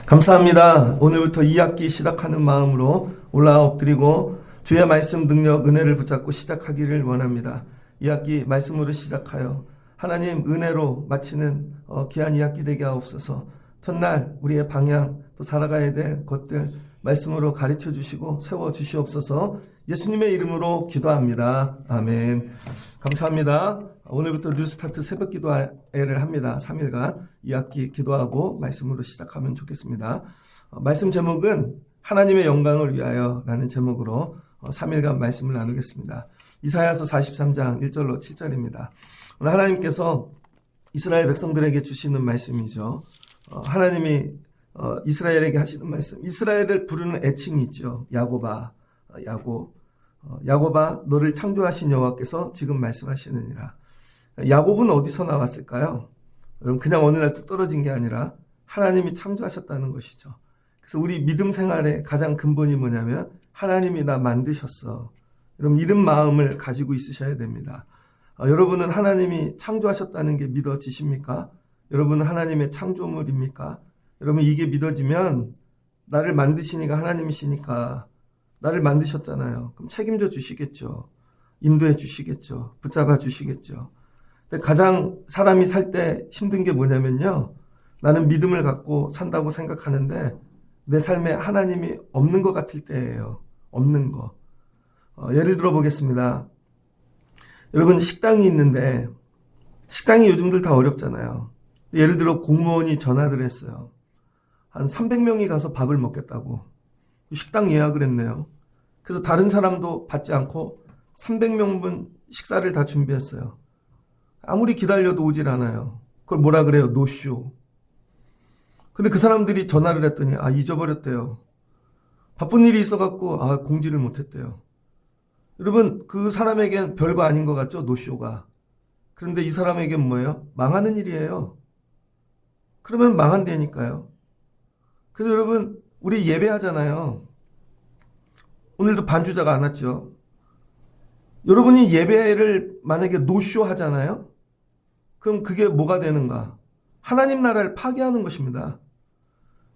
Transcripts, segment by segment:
감사합니다. 오늘부터 2학기 시작하는 마음으로 올라와 엎드리고 주의 말씀 능력 은혜를 붙잡고 시작하기를 원합니다. 2학기 말씀으로 시작하여 하나님 은혜로 마치는 귀한 2학기 되게 하옵소서. 첫날 우리의 방향 또 살아가야 될 것들 말씀으로 가르쳐 주시고 세워 주시옵소서. 예수님의 이름으로 기도합니다. 아멘. 감사합니다. 오늘부터 뉴스타트 새벽 기도회를 합니다. 3일간 2학기 기도하고 말씀으로 시작하면 좋겠습니다. 말씀 제목은 하나님의 영광을 위하여 라는 제목으로 3일간 말씀을 나누겠습니다. 이사야서 43장 1절로 7절입니다. 오늘 하나님께서 이스라엘 백성들에게 주시는 말씀이죠. 하나님이 이스라엘에게 하시는 말씀, 이스라엘을 부르는 애칭이 있죠. 야곱아, 야곱아 너를 창조하신 여호와께서 지금 말씀하시느니라. 야곱은 어디서 나왔을까요? 여러분 그냥 어느 날 뚝 떨어진 게 아니라 하나님이 창조하셨다는 것이죠. 그래서 우리 믿음 생활의 가장 근본이 뭐냐면 하나님이 나 만드셨어. 여러분 이런 마음을 가지고 있으셔야 됩니다. 여러분은 하나님이 창조하셨다는 게 믿어지십니까? 여러분은 하나님의 창조물입니까? 여러분 이게 믿어지면 나를 만드시니까 하나님이시니까 나를 만드셨잖아요. 그럼 책임져 주시겠죠. 인도해 주시겠죠. 붙잡아 주시겠죠. 근데 가장 사람이 살 때 힘든 게 뭐냐면요. 나는 믿음을 갖고 산다고 생각하는데 내 삶에 하나님이 없는 것 같을 때예요. 없는 거. 예를 들어 보겠습니다. 여러분 식당이 있는데 식당이 요즘들 다 어렵잖아요. 예를 들어 공무원이 전화를 했어요. 한 300명이 가서 밥을 먹겠다고 식당 예약을 했네요. 그래서 다른 사람도 받지 않고 300명분 식사를 다 준비했어요. 아무리 기다려도 오질 않아요. 그걸 뭐라 그래요? 노쇼. 근데 그 사람들이 전화를 했더니 잊어버렸대요. 바쁜 일이 있어갖고 공지를 못했대요. 여러분 그 사람에겐 별거 아닌 것 같죠? 노쇼가. 그런데 이 사람에겐 뭐예요? 망하는 일이에요. 그러면 망한다니까요. 그래서 여러분 우리 예배하잖아요. 오늘도 반주자가 안 왔죠. 여러분이 예배를 만약에 노쇼 하잖아요. 그럼 그게 뭐가 되는가? 하나님 나라를 파괴하는 것입니다.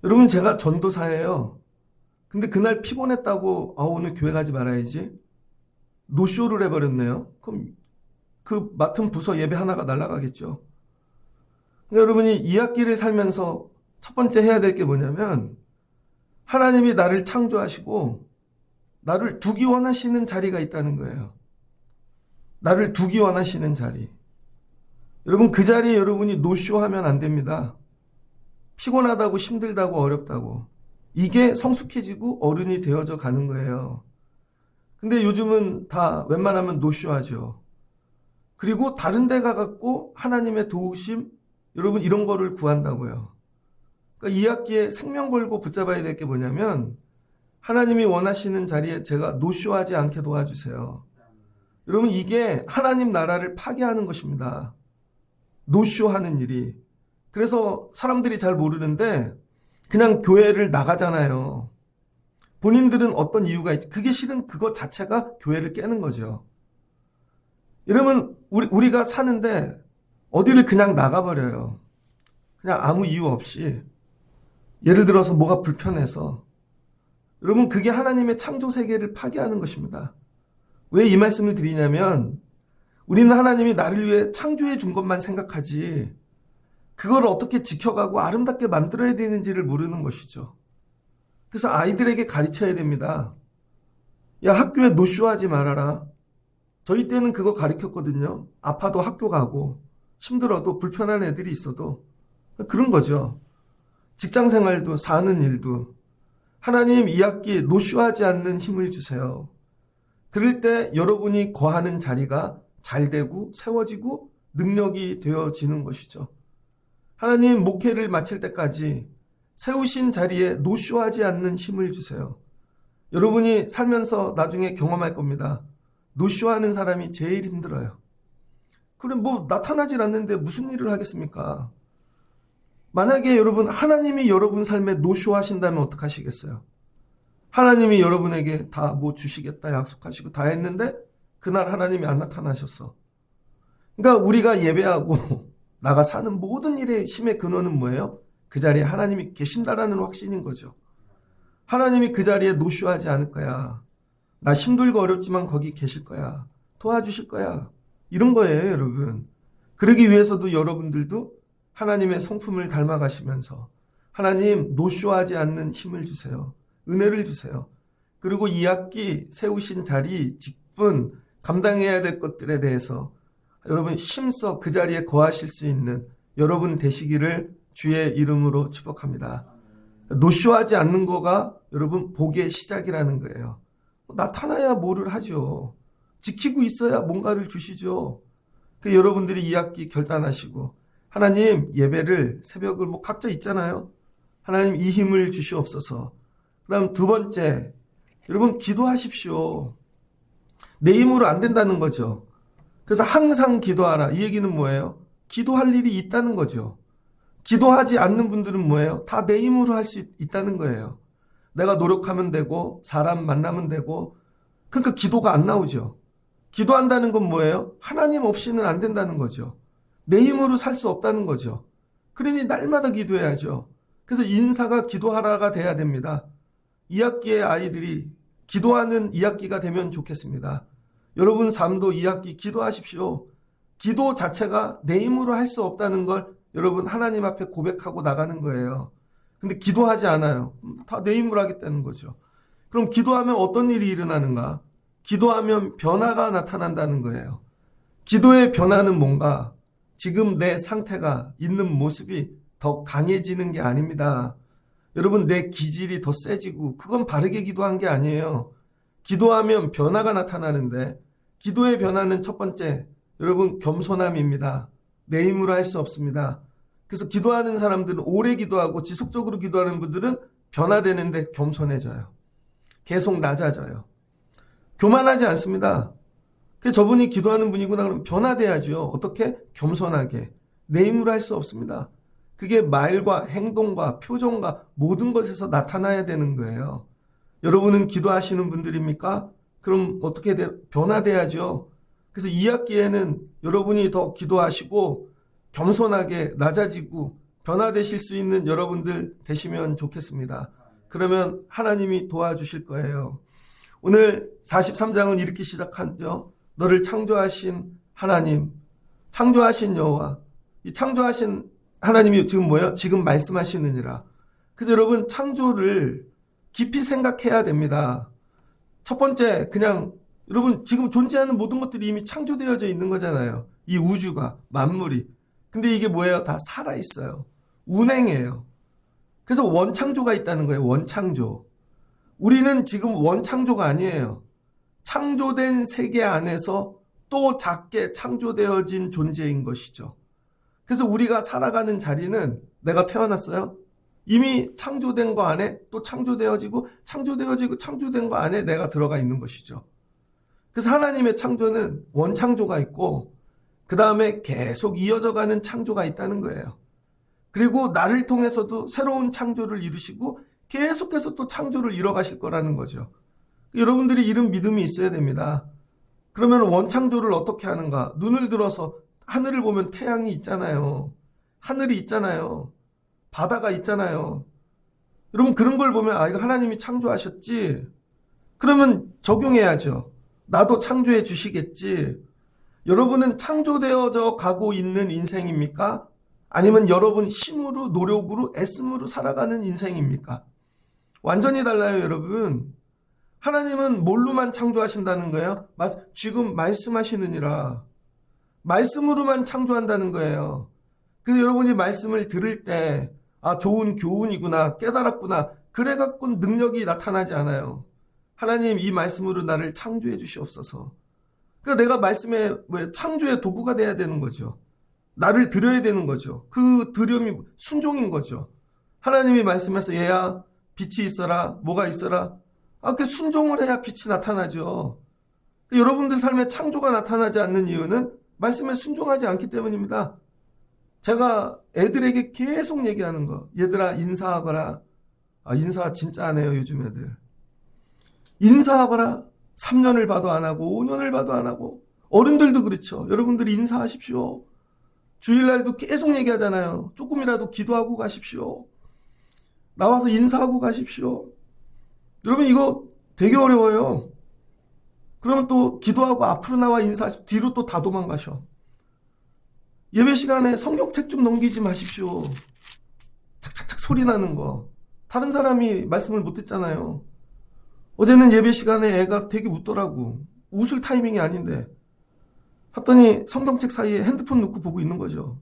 여러분 제가 전도사예요. 근데 그날 피곤했다고 오늘 교회 가지 말아야지. 노쇼를 해버렸네요. 그럼 그 맡은 부서 예배 하나가 날아가겠죠. 그러니까 여러분이 2학기를 살면서 첫 번째 해야 될 게 뭐냐면 하나님이 나를 창조하시고 나를 두기 원하시는 자리가 있다는 거예요. 나를 두기 원하시는 자리. 여러분 그 자리에 여러분이 노쇼하면 안 됩니다. 피곤하다고 힘들다고 어렵다고. 이게 성숙해지고 어른이 되어져 가는 거예요. 근데 요즘은 다 웬만하면 노쇼하죠. 그리고 다른 데 가갖고 하나님의 도우심 여러분 이런 거를 구한다고요. 그러니까 2학기에 생명 걸고 붙잡아야 될 게 뭐냐면 하나님이 원하시는 자리에 제가 노쇼하지 않게 도와주세요. 여러분 이게 하나님 나라를 파괴하는 것입니다. 노쇼하는 일이. 그래서 사람들이 잘 모르는데 그냥 교회를 나가잖아요. 본인들은 어떤 이유가 있지. 그게 실은 그것 자체가 교회를 깨는 거죠. 여러분 우리가 사는데 어디를 그냥 나가버려요. 그냥 아무 이유 없이. 예를 들어서 뭐가 불편해서. 여러분 그게 하나님의 창조 세계를 파괴하는 것입니다. 왜 이 말씀을 드리냐면 우리는 하나님이 나를 위해 창조해 준 것만 생각하지 그걸 어떻게 지켜가고 아름답게 만들어야 되는지를 모르는 것이죠. 그래서 아이들에게 가르쳐야 됩니다. 야 학교에 노쇼하지 말아라. 저희 때는 그거 가르쳤거든요. 아파도 학교 가고 힘들어도 불편한 애들이 있어도 그런 거죠. 직장 생활도 사는 일도 하나님 2학기 노쇼하지 않는 힘을 주세요. 그럴 때 여러분이 거하는 자리가 잘 되고 세워지고 능력이 되어지는 것이죠. 하나님 목회를 마칠 때까지 세우신 자리에 노쇼하지 않는 힘을 주세요. 여러분이 살면서 나중에 경험할 겁니다. 노쇼하는 사람이 제일 힘들어요. 그럼 나타나질 않는데 무슨 일을 하겠습니까? 만약에 여러분 하나님이 여러분 삶에 노쇼하신다면 어떡하시겠어요? 하나님이 여러분에게 다 주시겠다 약속하시고 다 했는데 그날 하나님이 안 나타나셨어. 그러니까 우리가 예배하고 나가 사는 모든 일의 힘의 근원은 뭐예요? 그 자리에 하나님이 계신다라는 확신인 거죠. 하나님이 그 자리에 노쇼하지 않을 거야. 나 힘들고 어렵지만 거기 계실 거야. 도와주실 거야. 이런 거예요, 여러분. 그러기 위해서도 여러분들도 하나님의 성품을 닮아가시면서 하나님 노쇼하지 않는 힘을 주세요. 은혜를 주세요. 그리고 이 학기 세우신 자리, 직분, 감당해야 될 것들에 대해서 여러분 힘써 그 자리에 거하실 수 있는 여러분 되시기를 주의 이름으로 축복합니다. 노쇼하지 않는 거가 여러분 복의 시작이라는 거예요. 나타나야 뭐를 하죠. 지키고 있어야 뭔가를 주시죠. 그 여러분들이 이 학기 결단하시고 하나님 예배를 새벽을 뭐 각자 있잖아요. 하나님 이 힘을 주시옵소서. 그 다음 두 번째, 여러분 기도하십시오. 내 힘으로 안 된다는 거죠. 그래서 항상 기도하라. 이 얘기는 뭐예요? 기도할 일이 있다는 거죠. 기도하지 않는 분들은 뭐예요? 다 내 힘으로 할 수 있다는 거예요. 내가 노력하면 되고 사람 만나면 되고, 그러니까 기도가 안 나오죠. 기도한다는 건 뭐예요? 하나님 없이는 안 된다는 거죠. 내 힘으로 살 수 없다는 거죠. 그러니 날마다 기도해야죠. 그래서 인사가 기도하라가 돼야 됩니다. 2학기의 아이들이 기도하는 2학기가 되면 좋겠습니다. 여러분 삶도 2학기 기도하십시오. 기도 자체가 내 힘으로 할 수 없다는 걸 여러분 하나님 앞에 고백하고 나가는 거예요. 근데 기도하지 않아요. 다 내 힘으로 하겠다는 거죠. 그럼 기도하면 어떤 일이 일어나는가? 기도하면 변화가 나타난다는 거예요. 기도의 변화는 뭔가? 지금 내 상태가 있는 모습이 더 강해지는 게 아닙니다. 여러분 내 기질이 더 세지고 그건 바르게 기도한 게 아니에요. 기도하면 변화가 나타나는데 기도의 변화는 첫 번째, 여러분 겸손함입니다. 내 힘으로 할 수 없습니다. 그래서 기도하는 사람들은 오래 기도하고 지속적으로 기도하는 분들은 변화되는데 겸손해져요. 계속 낮아져요. 교만하지 않습니다. 저분이 기도하는 분이구나 그러면 변화돼야죠. 어떻게? 겸손하게. 내 힘으로 할 수 없습니다. 그게 말과 행동과 표정과 모든 것에서 나타나야 되는 거예요. 여러분은 기도하시는 분들입니까? 그럼 어떻게 변화돼야죠. 그래서 2학기에는 여러분이 더 기도하시고 겸손하게 낮아지고 변화되실 수 있는 여러분들 되시면 좋겠습니다. 그러면 하나님이 도와주실 거예요. 오늘 43장은 이렇게 시작하죠. 너를 창조하신 하나님, 창조하신 여호와, 이 창조하신 하나님이 지금 뭐예요? 지금 말씀하시느니라. 그래서 여러분 창조를 깊이 생각해야 됩니다. 첫 번째, 그냥 여러분 지금 존재하는 모든 것들이 이미 창조되어져 있는 거잖아요. 이 우주가, 만물이. 근데 이게 뭐예요? 다 살아있어요. 운행해요. 그래서 원창조가 있다는 거예요. 원창조. 우리는 지금 원창조가 아니에요. 창조된 세계 안에서 또 작게 창조되어진 존재인 것이죠. 그래서 우리가 살아가는 자리는 내가 태어났어요. 이미 창조된 거 안에 또 창조되어지고 창조된 거 안에 내가 들어가 있는 것이죠. 그래서 하나님의 창조는 원창조가 있고 그 다음에 계속 이어져가는 창조가 있다는 거예요. 그리고 나를 통해서도 새로운 창조를 이루시고 계속해서 또 창조를 이뤄가실 거라는 거죠. 여러분들이 이런 믿음이 있어야 됩니다. 그러면 원창조를 어떻게 하는가? 눈을 들어서 하늘을 보면 태양이 있잖아요. 하늘이 있잖아요. 바다가 있잖아요. 여러분 그런 걸 보면 이거 하나님이 창조하셨지? 그러면 적용해야죠. 나도 창조해 주시겠지. 여러분은 창조되어져 가고 있는 인생입니까? 아니면 여러분 힘으로 노력으로 애씀으로 살아가는 인생입니까? 완전히 달라요, 여러분. 하나님은 뭘로만 창조하신다는 거예요? 지금 말씀하시느니라. 말씀으로만 창조한다는 거예요. 그래서 여러분이 말씀을 들을 때 좋은 교훈이구나, 깨달았구나, 그래갖고 능력이 나타나지 않아요. 하나님 이 말씀으로 나를 창조해 주시옵소서. 그러니까 내가 말씀의 창조의 도구가 돼야 되는 거죠. 나를 드려야 되는 거죠. 그 드림이 순종인 거죠. 하나님이 말씀해서 얘야 빛이 있어라, 뭐가 있어라. 그 순종을 해야 빛이 나타나죠. 여러분들 삶에 창조가 나타나지 않는 이유는 말씀에 순종하지 않기 때문입니다. 제가 애들에게 계속 얘기하는 거. 얘들아 인사하거라. 인사 진짜 안 해요 요즘 애들. 인사하거라. 3년을 봐도 안 하고 5년을 봐도 안 하고 어른들도 그렇죠. 여러분들이 인사하십시오. 주일날도 계속 얘기하잖아요. 조금이라도 기도하고 가십시오. 나와서 인사하고 가십시오. 여러분 이거 되게 어려워요. 그러면 또 기도하고 앞으로 나와 인사하십시오. 뒤로 또 다 도망가셔. 예배 시간에 성경책 좀 넘기지 마십시오. 착착착 소리 나는 거. 다른 사람이 말씀을 못 듣잖아요. 어제는 예배 시간에 애가 되게 웃더라고. 웃을 타이밍이 아닌데. 봤더니 성경책 사이에 핸드폰 놓고 보고 있는 거죠.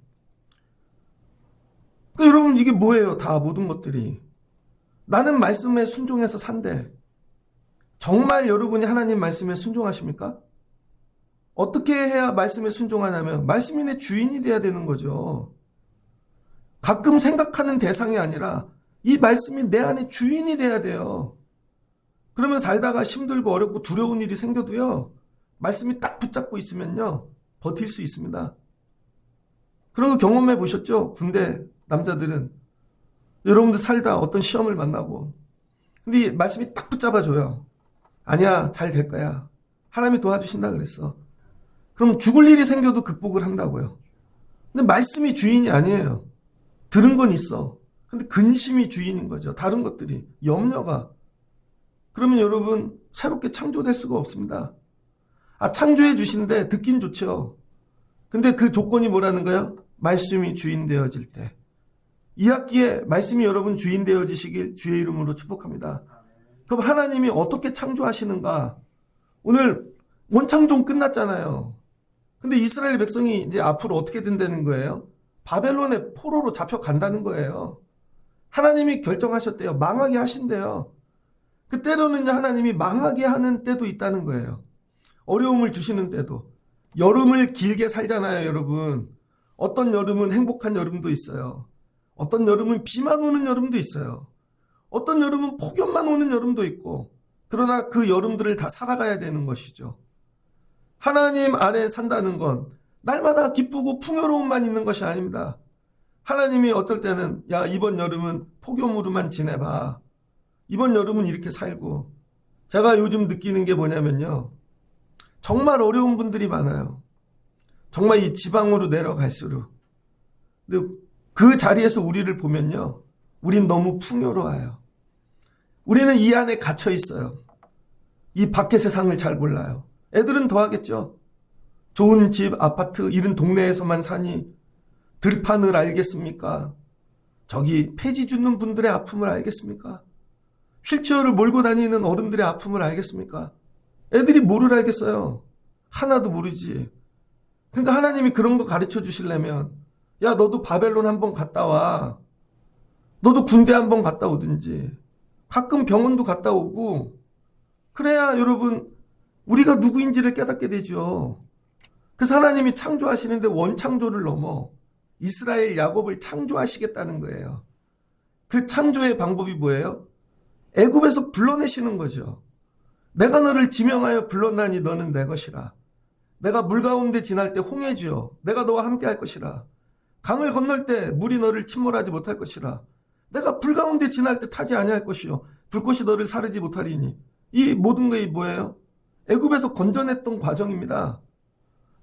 그러니까 여러분 이게 뭐예요? 다 모든 것들이. 나는 말씀에 순종해서 산대. 정말 여러분이 하나님 말씀에 순종하십니까? 어떻게 해야 말씀에 순종하냐면 말씀이 내 주인이 돼야 되는 거죠. 가끔 생각하는 대상이 아니라 이 말씀이 내 안에 주인이 돼야 돼요. 그러면 살다가 힘들고 어렵고 두려운 일이 생겨도요. 말씀이 딱 붙잡고 있으면요. 버틸 수 있습니다. 그런 거 경험해 보셨죠? 군대 남자들은. 여러분들 살다 어떤 시험을 만나고 근데 이 말씀이 딱 붙잡아줘요. 아니야, 잘 될 거야. 하나님이 도와주신다 그랬어. 그럼 죽을 일이 생겨도 극복을 한다고요. 근데 말씀이 주인이 아니에요. 들은 건 있어. 근데 근심이 주인인 거죠. 다른 것들이. 염려가. 그러면 여러분 새롭게 창조될 수가 없습니다. 창조해 주신데 듣긴 좋죠. 근데 그 조건이 뭐라는 거예요? 말씀이 주인 되어질 때. 이 학기에 말씀이 여러분 주인 되어지시길 주의 이름으로 축복합니다. 그럼 하나님이 어떻게 창조하시는가? 오늘 원창조 끝났잖아요. 근데 이스라엘 백성이 이제 앞으로 어떻게 된다는 거예요? 바벨론의 포로로 잡혀간다는 거예요. 하나님이 결정하셨대요. 망하게 하신대요. 그 때로는 하나님이 망하게 하는 때도 있다는 거예요. 어려움을 주시는 때도. 여름을 길게 살잖아요, 여러분. 어떤 여름은 행복한 여름도 있어요. 어떤 여름은 비만 오는 여름도 있어요. 어떤 여름은 폭염만 오는 여름도 있고. 그러나 그 여름들을 다 살아가야 되는 것이죠. 하나님 안에 산다는 건 날마다 기쁘고 풍요로움만 있는 것이 아닙니다. 하나님이 어떨 때는 야 이번 여름은 폭염으로만 지내봐. 이번 여름은 이렇게 살고. 제가 요즘 느끼는 게 뭐냐면요. 정말 어려운 분들이 많아요. 정말 이 지방으로 내려갈수록. 근데 그 자리에서 우리를 보면요. 우린 너무 풍요로워요. 우리는 이 안에 갇혀 있어요. 이 밖의 세상을 잘 몰라요. 애들은 더 하겠죠. 좋은 집, 아파트, 이런 동네에서만 사니 들판을 알겠습니까? 저기 폐지 줍는 분들의 아픔을 알겠습니까? 휠체어를 몰고 다니는 어른들의 아픔을 알겠습니까? 애들이 뭐를 알겠어요? 하나도 모르지. 그러니까 하나님이 그런 거 가르쳐 주시려면 야 너도 바벨론 한번 갔다 와. 너도 군대 한번 갔다 오든지 가끔 병원도 갔다 오고 그래야 여러분 우리가 누구인지를 깨닫게 되죠. 그래서 하나님이 창조하시는데 원창조를 넘어 이스라엘 야곱을 창조하시겠다는 거예요. 그 창조의 방법이 뭐예요? 애굽에서 불러내시는 거죠. 내가 너를 지명하여 불러나니 너는 내 것이라. 내가 물 가운데 지날 때 홍해지어 내가 너와 함께 할 것이라. 강을 건널 때 물이 너를 침몰하지 못할 것이라. 내가 불 가운데 지날 때 타지 아니할 것이요 불꽃이 너를 사르지 못하리니. 이 모든 것이 뭐예요? 애굽에서 건져냈던 과정입니다.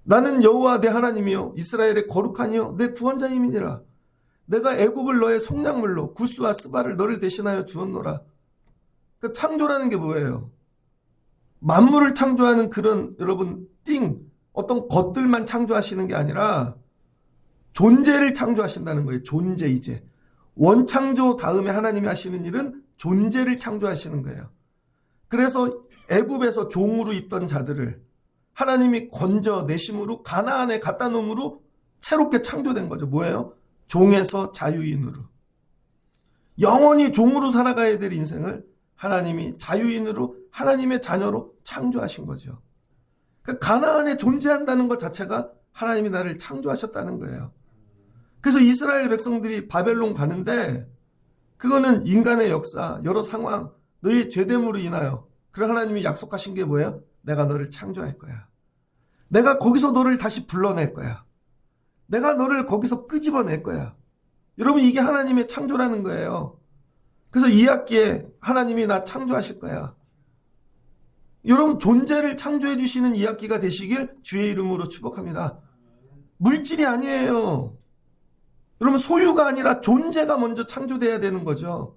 나는 여호와 내 하나님이요 이스라엘의 거룩하니요 내 구원자임이니라. 내가 애굽을 너의 속량물로 구스와 스바를 너를 대신하여 주었노라. 그 창조라는 게 뭐예요? 만물을 창조하는 그런 여러분 어떤 것들만 창조하시는 게 아니라 존재를 창조하신다는 거예요. 존재 이제. 원창조 다음에 하나님이 하시는 일은 존재를 창조하시는 거예요. 그래서 애굽에서 종으로 있던 자들을 하나님이 건져내심으로 가나안에 갖다 놓음으로 새롭게 창조된 거죠. 뭐예요? 종에서 자유인으로. 영원히 종으로 살아가야 될 인생을 하나님이 자유인으로 하나님의 자녀로 창조하신 거죠. 그러니까 가나안에 존재한다는 것 자체가 하나님이 나를 창조하셨다는 거예요. 그래서 이스라엘 백성들이 바벨론 가는데 그거는 인간의 역사, 여러 상황, 너희 죄됨으로 인하여 그런 하나님이 약속하신 게 뭐예요? 내가 너를 창조할 거야. 내가 거기서 너를 다시 불러낼 거야. 내가 너를 거기서 끄집어낼 거야. 여러분 이게 하나님의 창조라는 거예요. 그래서 이 학기에 하나님이 나 창조하실 거야. 여러분 존재를 창조해 주시는 이 학기가 되시길 주의 이름으로 축복합니다. 물질이 아니에요. 여러분 소유가 아니라 존재가 먼저 창조돼야 되는 거죠.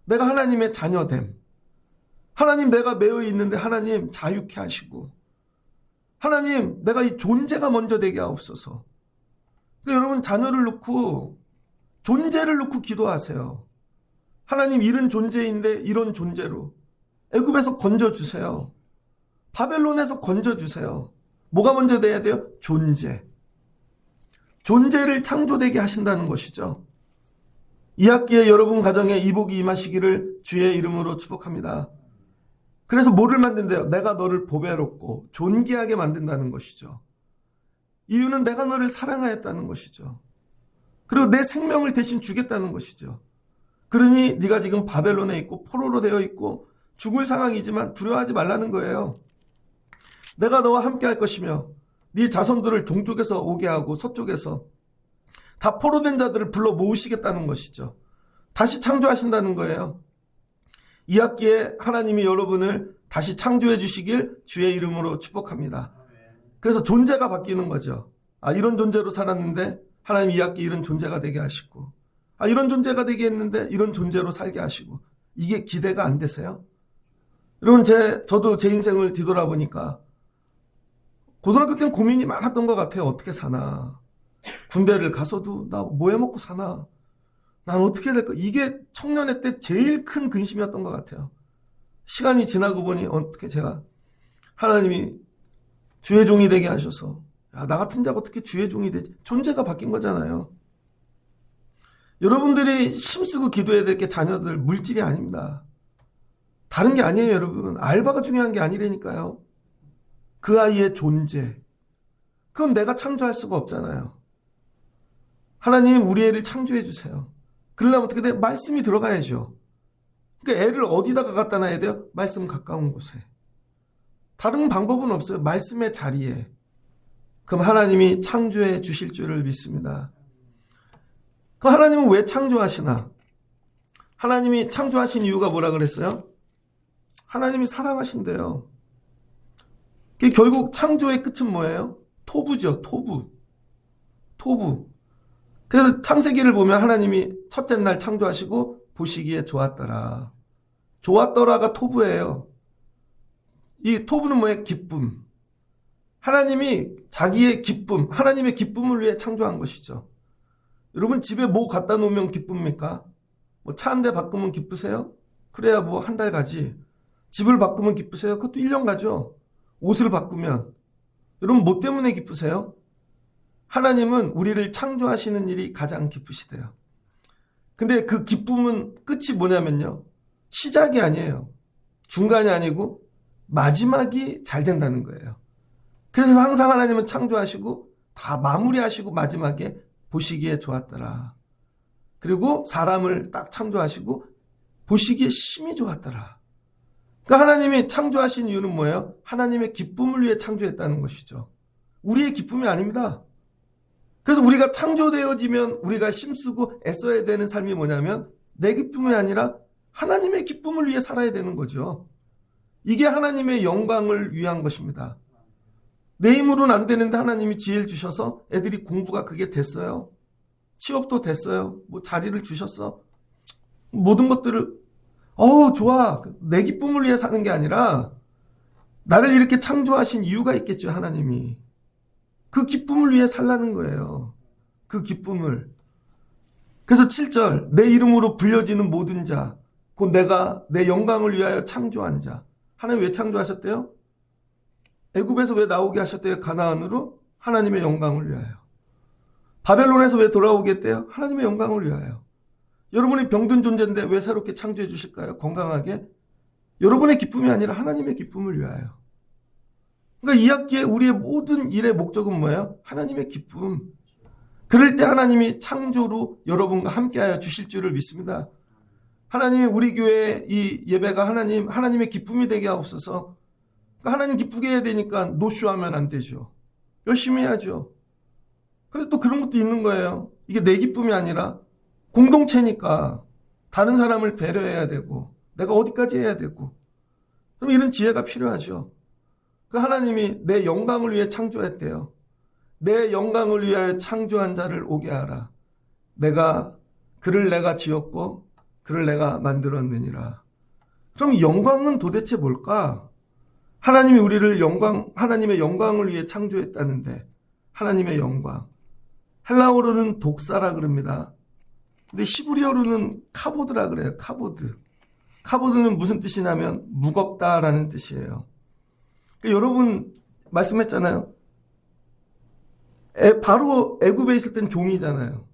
내가 하나님의 자녀됨. 하나님 내가 매여 있는데 하나님 자유케 하시고 하나님 내가 이 존재가 먼저 되게 하옵소서. 그러니까 여러분 자녀를 놓고 존재를 놓고 기도하세요. 하나님 이런 존재인데 이런 존재로 애굽에서 건져주세요. 바벨론에서 건져주세요. 뭐가 먼저 돼야 돼요? 존재. 존재를 창조되게 하신다는 것이죠. 이 학기에 여러분 가정에 이복이 임하시기를 주의 이름으로 축복합니다. 그래서 뭐를 만든대요? 내가 너를 보배롭고 존귀하게 만든다는 것이죠. 이유는 내가 너를 사랑하였다는 것이죠. 그리고 내 생명을 대신 주겠다는 것이죠. 그러니 네가 지금 바벨론에 있고 포로로 되어 있고 죽을 상황이지만 두려워하지 말라는 거예요. 내가 너와 함께 할 것이며 네 자손들을 동쪽에서 오게 하고 서쪽에서 다 포로된 자들을 불러 모으시겠다는 것이죠. 다시 창조하신다는 거예요. 이 학기에 하나님이 여러분을 다시 창조해 주시길 주의 이름으로 축복합니다. 그래서 존재가 바뀌는 거죠. 이런 존재로 살았는데 하나님 이 학기 이런 존재가 되게 하시고 이런 존재가 되게 했는데 이런 존재로 살게 하시고 이게 기대가 안 되세요? 여러분 저도 제 인생을 뒤돌아보니까 고등학교 때는 고민이 많았던 것 같아요. 어떻게 사나. 군대를 가서도 나 뭐 해먹고 사나. 난 어떻게 될까. 이게 청년의 때 제일 큰 근심이었던 것 같아요. 시간이 지나고 보니 어떻게 제가 하나님이 주의 종이 되게 하셔서 나 같은 자가 어떻게 주의 종이 되지. 존재가 바뀐 거잖아요. 여러분들이 힘쓰고 기도해야 될 게 자녀들 물질이 아닙니다. 다른 게 아니에요. 여러분. 알바가 중요한 게 아니라니까요. 그 아이의 존재. 그건 내가 창조할 수가 없잖아요. 하나님 우리 애를 창조해 주세요. 그러려면 어떻게 돼요? 말씀이 들어가야죠. 그러니까 애를 어디다가 갖다 놔야 돼요? 말씀 가까운 곳에. 다른 방법은 없어요. 말씀의 자리에. 그럼 하나님이 창조해 주실 줄을 믿습니다. 그럼 하나님은 왜 창조하시나? 하나님이 창조하신 이유가 뭐라 그랬어요? 하나님이 사랑하신대요. 결국 창조의 끝은 뭐예요? 토부죠. 토부. 그래서 창세기를 보면 하나님이 첫째 날 창조하시고 보시기에 좋았더라. 좋았더라가 토부예요. 이 토부는 뭐예요? 기쁨. 하나님이 자기의 기쁨, 하나님의 기쁨을 위해 창조한 것이죠. 여러분 집에 뭐 갖다 놓으면 기쁩니까? 뭐 차 한 대 바꾸면 기쁘세요? 그래야 뭐 한 달 가지. 집을 바꾸면 기쁘세요? 그것도 1년 가죠. 옷을 바꾸면. 여러분 뭐 때문에 기쁘세요? 하나님은 우리를 창조하시는 일이 가장 기쁘시대요. 근데 그 기쁨은 끝이 뭐냐면요. 시작이 아니에요. 중간이 아니고 마지막이 잘 된다는 거예요. 그래서 항상 하나님은 창조하시고 다 마무리하시고 마지막에 보시기에 좋았더라. 그리고 사람을 딱 창조하시고 보시기에 심히 좋았더라. 그러니까 하나님이 창조하신 이유는 뭐예요? 하나님의 기쁨을 위해 창조했다는 것이죠. 우리의 기쁨이 아닙니다. 그래서 우리가 창조되어지면 우리가 힘쓰고 애써야 되는 삶이 뭐냐면 내 기쁨이 아니라 하나님의 기쁨을 위해 살아야 되는 거죠. 이게 하나님의 영광을 위한 것입니다. 내 힘으로는 안 되는데 하나님이 지혜를 주셔서 애들이 공부가 그게 됐어요. 취업도 됐어요. 뭐 자리를 주셨어. 모든 것들을 좋아. 내 기쁨을 위해 사는 게 아니라 나를 이렇게 창조하신 이유가 있겠죠. 하나님이. 그 기쁨을 위해 살라는 거예요. 그 기쁨을. 그래서 7절 내 이름으로 불려지는 모든 자 곧 내가 내 영광을 위하여 창조한 자. 하나님 왜 창조하셨대요? 애굽에서 왜 나오게 하셨대요? 가나안으로? 하나님의 영광을 위하여. 바벨론에서 왜 돌아오게 했대요? 하나님의 영광을 위하여. 여러분이 병든 존재인데 왜 새롭게 창조해 주실까요? 건강하게. 여러분의 기쁨이 아니라 하나님의 기쁨을 위하여. 그러니까 이 학기에 우리의 모든 일의 목적은 뭐예요? 하나님의 기쁨. 그럴 때 하나님이 창조로 여러분과 함께하여 주실 줄을 믿습니다. 하나님 우리 교회 이 예배가 하나님의 기쁨이 되게 하옵소서. 그러니까 하나님 기쁘게 해야 되니까 노쇼하면 안 되죠. 열심히 해야죠. 근데 또 그런 것도 있는 거예요. 이게 내 기쁨이 아니라 공동체니까 다른 사람을 배려해야 되고 내가 어디까지 해야 되고 그럼 이런 지혜가 필요하죠. 그 하나님이 내 영광을 위해 창조했대요. 내 영광을 위하여 창조한 자를 오게 하라. 그를 내가 지었고 그를 내가 만들었느니라. 그럼 영광은 도대체 뭘까? 하나님이 우리를 하나님의 영광을 위해 창조했다는데, 하나님의 영광. 헬라어로는 독사라 그럽니다. 근데 히브리어로는 카보드라 그래요. 카보드. 카보드는 무슨 뜻이냐면 무겁다라는 뜻이에요. 그러니까 여러분 말씀했잖아요. 바로 애굽에 있을 땐 종이잖아요.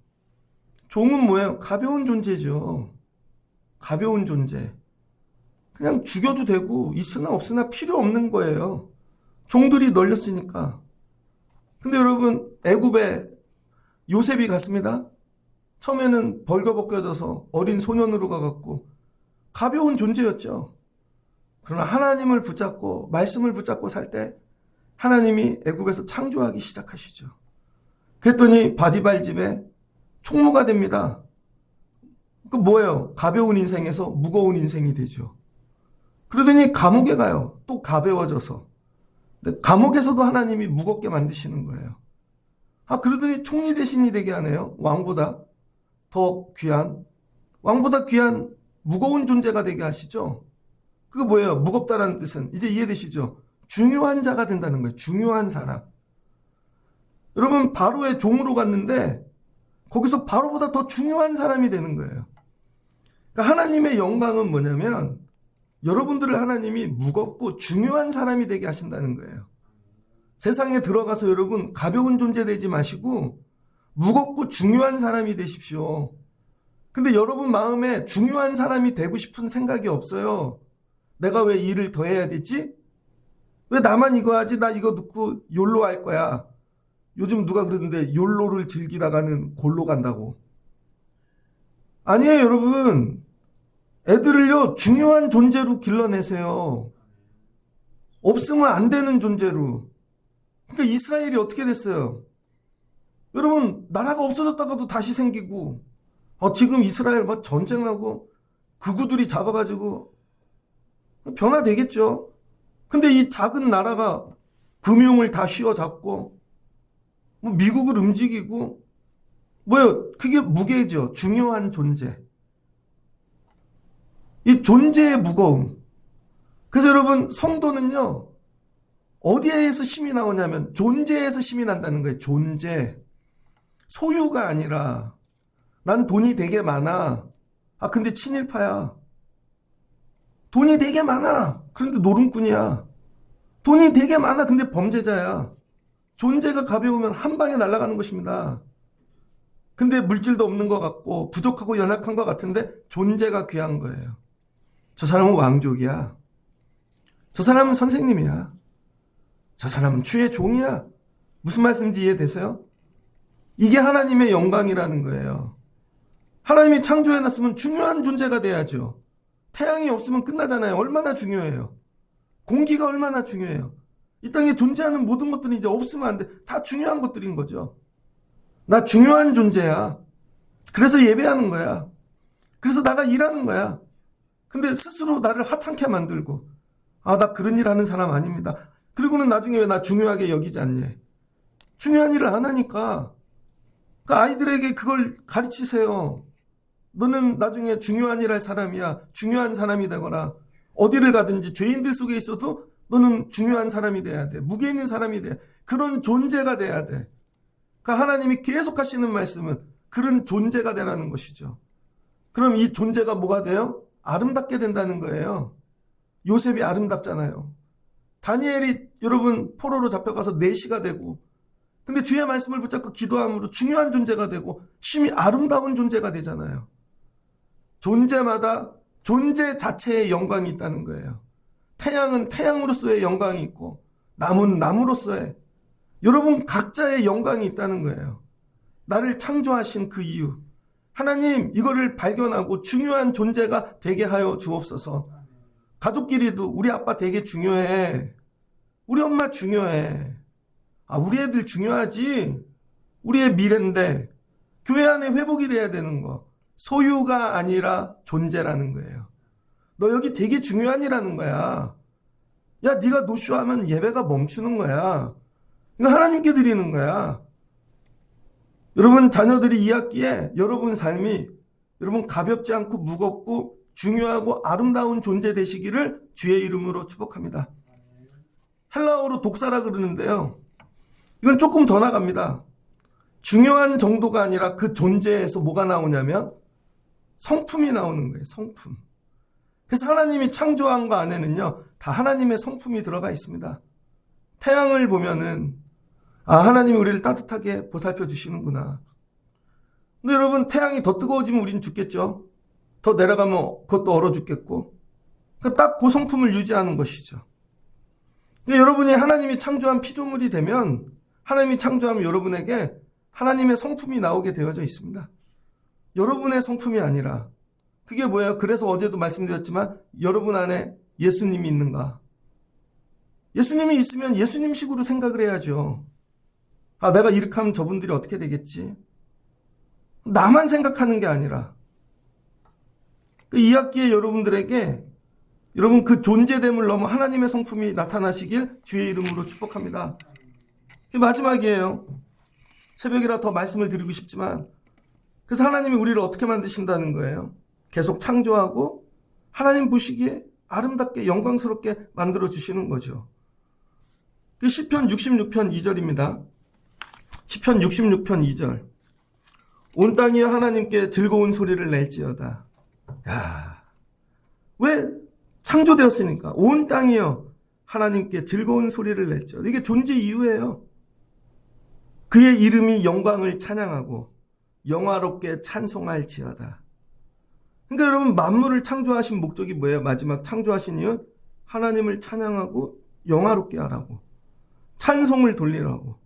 종은 뭐예요? 가벼운 존재죠. 가벼운 존재. 그냥 죽여도 되고 있으나 없으나 필요 없는 거예요. 종들이 널렸으니까. 근데 여러분 애굽에 요셉이 갔습니다. 처음에는 벌거벗겨져서 어린 소년으로 가갖고 가벼운 존재였죠. 그러나 하나님을 붙잡고 말씀을 붙잡고 살 때 하나님이 애굽에서 창조하기 시작하시죠. 그랬더니 바디발 집에 총무가 됩니다. 그 뭐예요? 가벼운 인생에서 무거운 인생이 되죠. 그러더니 감옥에 가요. 또 가벼워져서. 근데 감옥에서도 하나님이 무겁게 만드시는 거예요. 그러더니 총리 대신이 되게 하네요. 왕보다 귀한 무거운 존재가 되게 하시죠. 그거 뭐예요? 무겁다라는 뜻은 이제 이해되시죠? 중요한 자가 된다는 거예요. 중요한 사람. 여러분 바로의 종으로 갔는데 거기서 바로보다 더 중요한 사람이 되는 거예요. 그러니까 하나님의 영광은 뭐냐면 여러분들을 하나님이 무겁고 중요한 사람이 되게 하신다는 거예요. 세상에 들어가서 여러분 가벼운 존재 되지 마시고 무겁고 중요한 사람이 되십시오. 근데 여러분 마음에 중요한 사람이 되고 싶은 생각이 없어요. 내가 왜 일을 더 해야 되지? 왜 나만 이거 하지? 나 이거 듣고 욜로 할 거야. 요즘 누가 그러는데 욜로를 즐기다가는 골로 간다고. 아니에요, 여러분. 애들을요, 중요한 존재로 길러내세요. 없으면 안 되는 존재로. 그러니까 이스라엘이 어떻게 됐어요? 여러분, 나라가 없어졌다가도 다시 생기고, 지금 이스라엘 막 전쟁하고, 극우들이 잡아가지고, 변화되겠죠. 근데 이 작은 나라가 금융을 다 쥐어잡고, 미국을 움직이고, 그게 무게죠. 중요한 존재. 이 존재의 무거움. 그래서 여러분, 성도는요, 어디에서 힘이 나오냐면, 존재에서 힘이 난다는 거예요. 존재. 소유가 아니라, 난 돈이 되게 많아. 근데 친일파야. 돈이 되게 많아. 그런데 노름꾼이야. 돈이 되게 많아. 근데 범죄자야. 존재가 가벼우면 한 방에 날아가는 것입니다. 근데 물질도 없는 것 같고 부족하고 연약한 것 같은데 존재가 귀한 거예요. 저 사람은 왕족이야. 저 사람은 선생님이야. 저 사람은 주의 종이야. 무슨 말씀인지 이해되세요? 이게 하나님의 영광이라는 거예요. 하나님이 창조해놨으면 중요한 존재가 돼야죠. 태양이 없으면 끝나잖아요. 얼마나 중요해요. 공기가 얼마나 중요해요. 이 땅에 존재하는 모든 것들이 이제 없으면 안 돼. 다 중요한 것들인 거죠. 나 중요한 존재야. 그래서 예배하는 거야. 그래서 나가 일하는 거야. 근데 스스로 나를 하찮게 만들고, 나 그런 일 하는 사람 아닙니다. 그리고는 나중에 왜 나 중요하게 여기지 않니? 중요한 일을 안 하니까. 그러니까 아이들에게 그걸 가르치세요. 너는 나중에 중요한 일 할 사람이야. 중요한 사람이 되거나, 어디를 가든지 죄인들 속에 있어도 너는 중요한 사람이 돼야 돼. 무게 있는 사람이 돼. 그런 존재가 돼야 돼. 그러니까 하나님이 계속 하시는 말씀은 그런 존재가 되라는 것이죠. 그럼 이 존재가 뭐가 돼요? 아름답게 된다는 거예요. 요셉이 아름답잖아요. 다니엘이 여러분 포로로 잡혀가서 내시가 되고, 근데 주의 말씀을 붙잡고 기도함으로 중요한 존재가 되고 심히 아름다운 존재가 되잖아요. 존재마다 존재 자체의 영광이 있다는 거예요. 태양은 태양으로서의 영광이 있고 나무는 나무로서의, 여러분 각자의 영광이 있다는 거예요. 나를 창조하신 그 이유, 하나님 이거를 발견하고 중요한 존재가 되게 하여 주옵소서. 가족끼리도 우리 아빠 되게 중요해. 우리 엄마 중요해. 우리 애들 중요하지. 우리의 미래인데 교회 안에 회복이 돼야 되는 거. 소유가 아니라 존재라는 거예요. 너 여기 되게 중요한이라는 거야. 야, 네가 노쇼하면 예배가 멈추는 거야. 이거 하나님께 드리는 거야. 여러분, 자녀들이 2학기에 여러분 삶이 여러분 가볍지 않고 무겁고 중요하고 아름다운 존재 되시기를 주의 이름으로 축복합니다. 헬라어로 독사라 그러는데요. 이건 조금 더 나갑니다. 중요한 정도가 아니라 그 존재에서 뭐가 나오냐면 성품이 나오는 거예요. 성품. 그래서 하나님이 창조한 거 안에는요, 다 하나님의 성품이 들어가 있습니다. 태양을 보면은 하나님이 우리를 따뜻하게 보살펴 주시는구나. 근데 여러분, 태양이 더 뜨거워지면 우린 죽겠죠. 더 내려가면 그것도 얼어 죽겠고. 그러니까 딱 그 성품을 유지하는 것이죠. 그러니까 여러분이 하나님이 창조한 피조물이 되면 하나님이 창조하면 여러분에게 하나님의 성품이 나오게 되어져 있습니다. 여러분의 성품이 아니라. 그게 뭐예요? 그래서 어제도 말씀드렸지만 여러분 안에 예수님이 있는가? 예수님이 있으면 예수님식으로 생각을 해야죠. 내가 이렇게 하면 저분들이 어떻게 되겠지? 나만 생각하는 게 아니라 2학기에 여러분들에게 여러분 그 존재됨을 넘어 하나님의 성품이 나타나시길 주의 이름으로 축복합니다. 마지막이에요. 새벽이라 더 말씀을 드리고 싶지만 그래서 하나님이 우리를 어떻게 만드신다는 거예요? 계속 창조하고 하나님 보시기에 아름답게 영광스럽게 만들어 주시는 거죠. 시편 66편 2절입니다. 시편 66편 2절. 온 땅이여 하나님께 즐거운 소리를 낼지어다. 야, 왜 창조되었으니까 온 땅이여 하나님께 즐거운 소리를 낼지어다. 이게 존재 이유예요. 그의 이름이 영광을 찬양하고 영화롭게 찬송할지어다. 그러니까 여러분, 만물을 창조하신 목적이 뭐예요? 마지막 창조하신 이유는 하나님을 찬양하고 영화롭게 하라고, 찬송을 돌리라고.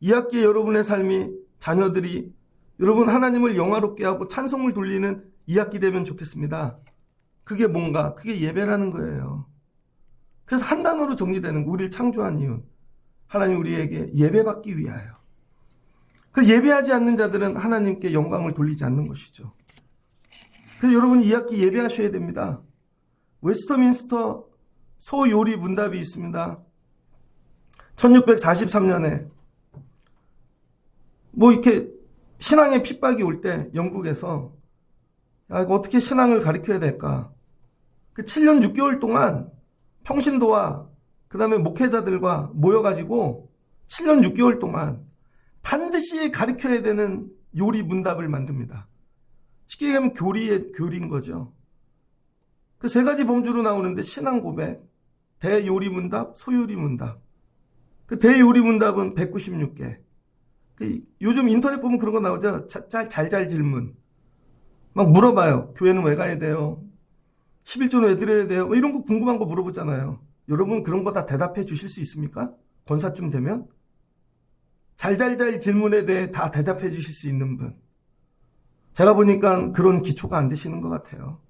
2학기에 여러분의 삶이, 자녀들이 여러분 하나님을 영화롭게 하고 찬송을 돌리는 2학기 되면 좋겠습니다. 그게 뭔가? 그게 예배라는 거예요. 그래서 한 단어로 정리되는 거, 우리를 창조한 이유는 하나님 우리에게 예배받기 위하여. 그 예배하지 않는 자들은 하나님께 영광을 돌리지 않는 것이죠. 그래서 여러분 2학기 예배하셔야 됩니다. 웨스터민스터 소요리 문답이 있습니다. 1643년에 이렇게 신앙의 핍박이 올 때 영국에서 이거 어떻게 신앙을 가르쳐야 될까? 그 7년 6개월 동안 평신도와 그 다음에 목회자들과 모여가지고 7년 6개월 동안 반드시 가르쳐야 되는 요리 문답을 만듭니다. 쉽게 얘기하면 교리인 거죠. 그 세 가지 범주로 나오는데 신앙 고백, 대요리 문답, 소요리 문답. 그 대요리 문답은 196개. 요즘 인터넷 보면 그런 거 나오죠. 잘 질문. 막 물어봐요. 교회는 왜 가야 돼요? 11조는 왜 드려야 돼요? 이런 거 궁금한 거 물어보잖아요. 여러분 그런 거 다 대답해 주실 수 있습니까? 권사쯤 되면? 잘 질문에 대해 다 대답해 주실 수 있는 분. 제가 보니까 그런 기초가 안 되시는 것 같아요.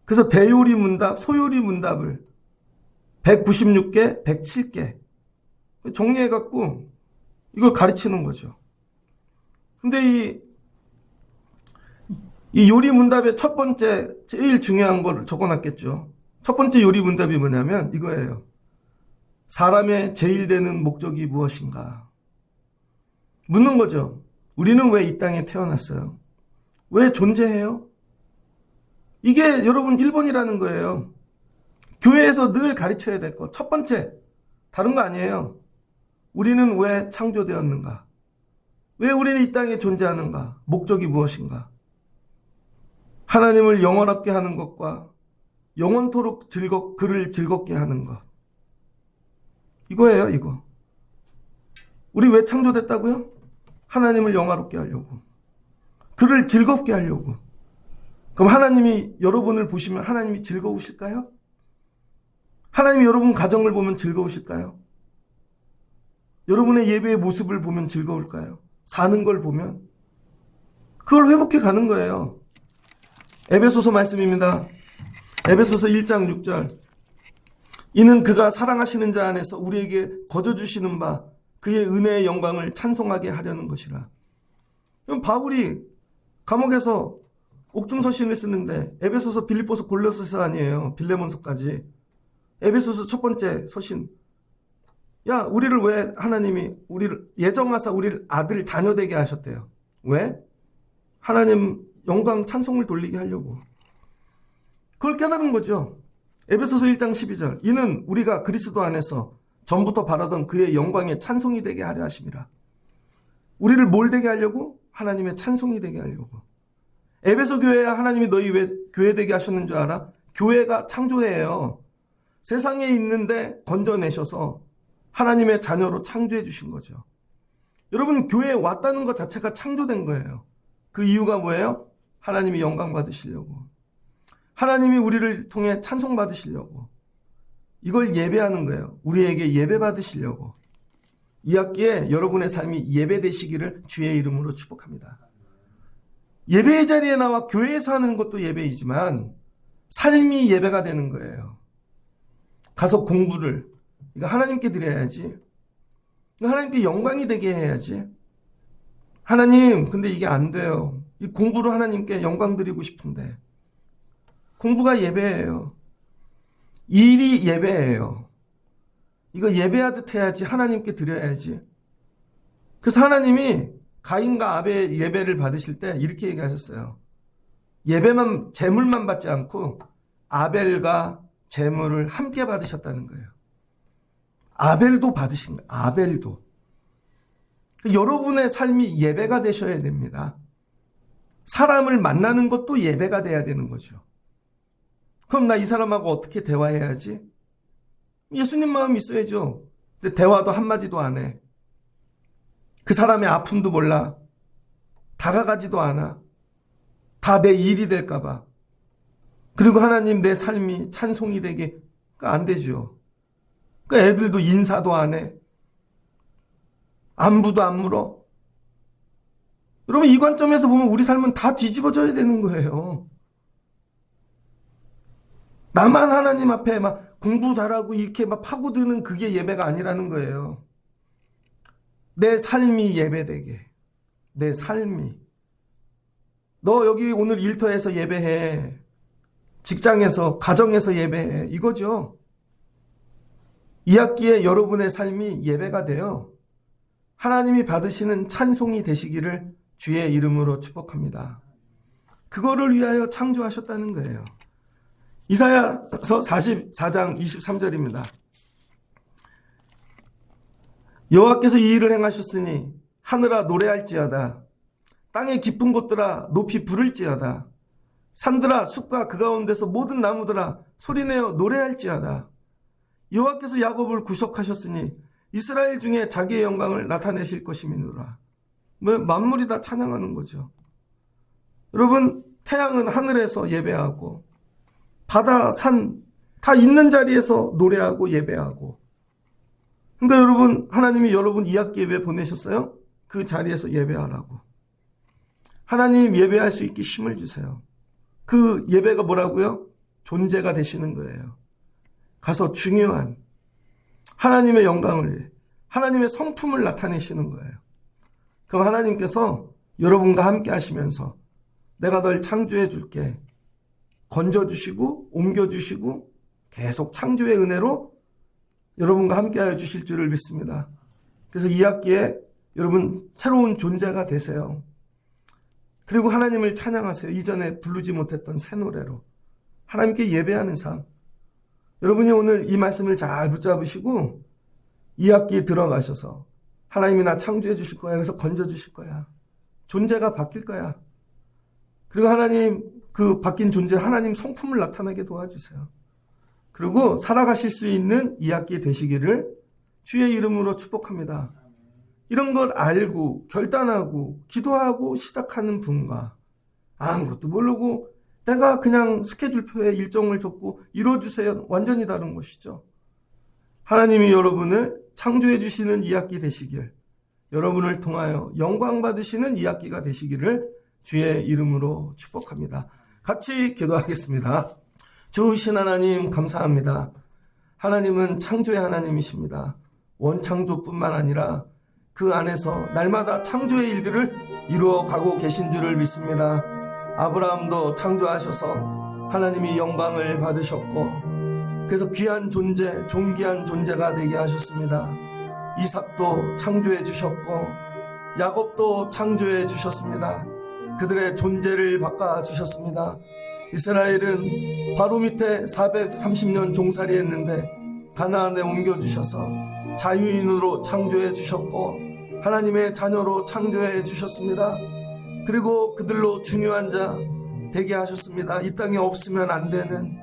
그래서 대요리 문답, 소요리 문답을 196개, 107개 정리해갖고 이걸 가르치는 거죠. 근데 이 요리 문답의 첫 번째, 제일 중요한 걸 적어놨겠죠. 첫 번째 요리 문답이 뭐냐면 이거예요. 사람의 제일 되는 목적이 무엇인가? 묻는 거죠. 우리는 왜 이 땅에 태어났어요? 왜 존재해요? 이게 여러분 1번이라는 거예요. 교회에서 늘 가르쳐야 될 것. 첫 번째, 다른 거 아니에요. 우리는 왜 창조되었는가? 왜 우리는 이 땅에 존재하는가? 목적이 무엇인가? 하나님을 영원하게 하는 것과 영원토록 그를 즐겁게 하는 것. 이거예요, 이거. 우리 왜 창조됐다고요? 하나님을 영화롭게 하려고. 그를 즐겁게 하려고. 그럼 하나님이 여러분을 보시면 하나님이 즐거우실까요? 하나님이 여러분 가정을 보면 즐거우실까요? 여러분의 예배의 모습을 보면 즐거울까요? 사는 걸 보면? 그걸 회복해 가는 거예요. 에베소서 말씀입니다. 에베소서 1장 6절. 이는 그가 사랑하시는 자 안에서 우리에게 거저주시는 바 그의 은혜의 영광을 찬송하게 하려는 것이라. 그럼 바울이 감옥에서 옥중서신을 쓰는데 에베소서, 빌립보서, 골로새서 아니에요. 빌레몬서까지. 에베소서 첫 번째 서신. 야, 우리를 왜 하나님이 우리를 예정하사 우리를 아들 자녀 되게 하셨대요. 왜? 하나님 영광 찬송을 돌리게 하려고. 그걸 깨달은 거죠. 에베소서 1장 12절. 이는 우리가 그리스도 안에서 전부터 바라던 그의 영광의 찬송이 되게 하려 하심이라. 우리를 뭘 되게 하려고? 하나님의 찬송이 되게 하려고. 에베소 교회에 하나님이 너희 왜 교회 되게 하셨는 줄 알아? 교회가 창조해요. 세상에 있는데 건져내셔서 하나님의 자녀로 창조해 주신 거죠. 여러분, 교회에 왔다는 것 자체가 창조된 거예요. 그 이유가 뭐예요? 하나님이 영광 받으시려고. 하나님이 우리를 통해 찬송 받으시려고. 이걸 예배하는 거예요. 우리에게 예배 받으시려고. 이 학기에 여러분의 삶이 예배되시기를 주의 이름으로 축복합니다. 예배의 자리에 나와 교회에서 하는 것도 예배이지만 삶이 예배가 되는 거예요. 가서 공부를 이거 하나님께 드려야지. 하나님께 영광이 되게 해야지. 하나님, 근데 이게 안 돼요. 이 공부로 하나님께 영광 드리고 싶은데. 공부가 예배예요. 일이 예배예요. 이거 예배하듯 해야지. 하나님께 드려야지. 그래서 하나님이 가인과 아벨 예배를 받으실 때 이렇게 얘기하셨어요. 예배만, 제물만 받지 않고 아벨과 제물을 함께 받으셨다는 거예요. 아벨도 받으신 거예요. 아벨도. 여러분의 삶이 예배가 되셔야 됩니다. 사람을 만나는 것도 예배가 돼야 되는 거죠. 그럼 나 이 사람하고 어떻게 대화해야지? 예수님 마음 있어야죠. 근데 대화도 한마디도 안 해. 그 사람의 아픔도 몰라. 다가가지도 않아. 다 내 일이 될까 봐. 그리고 하나님 내 삶이 찬송이 되게 안 되죠. 애들도 인사도 안 해. 안부도 안 물어. 여러분, 이 관점에서 보면 우리 삶은 다 뒤집어져야 되는 거예요. 나만 하나님 앞에 막 공부 잘하고 이렇게 막 파고드는 그게 예배가 아니라는 거예요. 내 삶이 예배되게. 내 삶이. 너 여기 오늘 일터에서 예배해. 직장에서, 가정에서 예배해. 이거죠. 이 학기에 여러분의 삶이 예배가 되어 하나님이 받으시는 찬송이 되시기를 주의 이름으로 축복합니다. 그거를 위하여 창조하셨다는 거예요. 이사야서 44장 23절입니다. 여호와께서 이 일을 행하셨으니 하늘아 노래할지어다. 땅의 깊은 곳들아 높이 부를지어다. 산들아 숲과 그 가운데서 모든 나무들아 소리내어 노래할지어다. 여호와께서 야곱을 구속하셨으니 이스라엘 중에 자기의 영광을 나타내실 것임이니라. 만물이 다 찬양하는 거죠. 여러분, 태양은 하늘에서 예배하고 바다, 산 다 있는 자리에서 노래하고 예배하고. 그러니까 여러분, 하나님이 여러분 이 학기에 왜 보내셨어요? 그 자리에서 예배하라고. 하나님 예배할 수 있게 힘을 주세요. 그 예배가 뭐라고요? 존재가 되시는 거예요. 가서 중요한 하나님의 영광을 위해 하나님의 성품을 나타내시는 거예요. 그럼 하나님께서 여러분과 함께 하시면서 내가 널 창조해 줄게. 건져주시고 옮겨주시고 계속 창조의 은혜로 여러분과 함께하여 주실 줄을 믿습니다. 그래서 이 학기에 여러분 새로운 존재가 되세요. 그리고 하나님을 찬양하세요. 이전에 부르지 못했던 새 노래로 하나님께 예배하는 삶. 여러분이 오늘 이 말씀을 잘 붙잡으시고 이 학기에 들어가셔서 하나님이 나 창조해 주실 거야. 여기서 건져 주실 거야. 존재가 바뀔 거야. 그리고 하나님 그 바뀐 존재 하나님 성품을 나타나게 도와주세요. 그리고 살아가실 수 있는 이 학기 되시기를 주의 이름으로 축복합니다. 이런 걸 알고 결단하고 기도하고 시작하는 분과 아무것도 모르고 내가 그냥 스케줄표에 일정을 줬고 이뤄주세요. 완전히 다른 것이죠. 하나님이 여러분을 창조해 주시는 이 학기 되시길, 여러분을 통하여 영광 받으시는 이 학기가 되시기를 주의 이름으로 축복합니다. 같이 기도하겠습니다. 주신 하나님 감사합니다. 하나님은 창조의 하나님이십니다. 원창조뿐만 아니라 그 안에서 날마다 창조의 일들을 이루어 가고 계신 줄을 믿습니다. 아브라함도 창조하셔서 하나님이 영광을 받으셨고 그래서 귀한 존재, 존귀한 존재가 되게 하셨습니다. 이삭도 창조해 주셨고 야곱도 창조해 주셨습니다. 그들의 존재를 바꿔 주셨습니다. 이스라엘은 바로 밑에 430년 종살이했는데 가나안에 옮겨주셔서 자유인으로 창조해 주셨고 하나님의 자녀로 창조해 주셨습니다. 그리고 그들로 중요한 자 되게 하셨습니다. 이 땅에 없으면 안 되는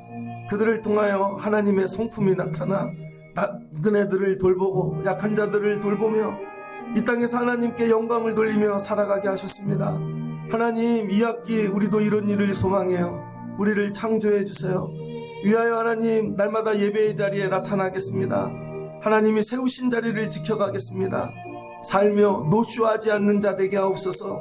그들을 통하여 하나님의 성품이 나타나 그네들을 돌보고 약한 자들을 돌보며 이 땅에서 하나님께 영광을 돌리며 살아가게 하셨습니다. 하나님, 이 학기 우리도 이런 일을 소망해요. 우리를 창조해 주세요. 위하여 하나님, 날마다 예배의 자리에 나타나겠습니다. 하나님이 세우신 자리를 지켜가겠습니다. 살며 노쇼하지 않는 자 되게 하옵소서.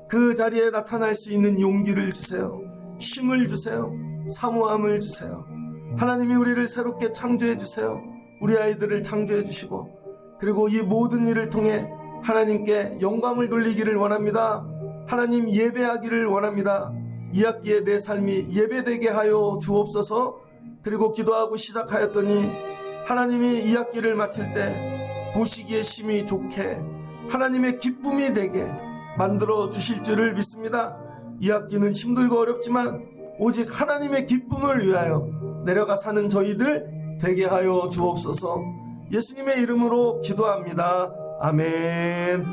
그 자리에 나타날 수 있는 용기를 주세요. 힘을 주세요. 사모함을 주세요. 하나님이 우리를 새롭게 창조해 주세요. 우리 아이들을 창조해 주시고 그리고 이 모든 일을 통해 하나님께 영광을 돌리기를 원합니다. 하나님, 예배하기를 원합니다. 이 학기에 내 삶이 예배되게 하여 주옵소서. 그리고 기도하고 시작하였더니 하나님이 이 학기를 마칠 때 보시기에 심히 좋게 하나님의 기쁨이 되게 만들어 주실 줄을 믿습니다. 이 학기는 힘들고 어렵지만 오직 하나님의 기쁨을 위하여 내려가 사는 저희들 되게 하여 주옵소서. 예수님의 이름으로 기도합니다. 아멘.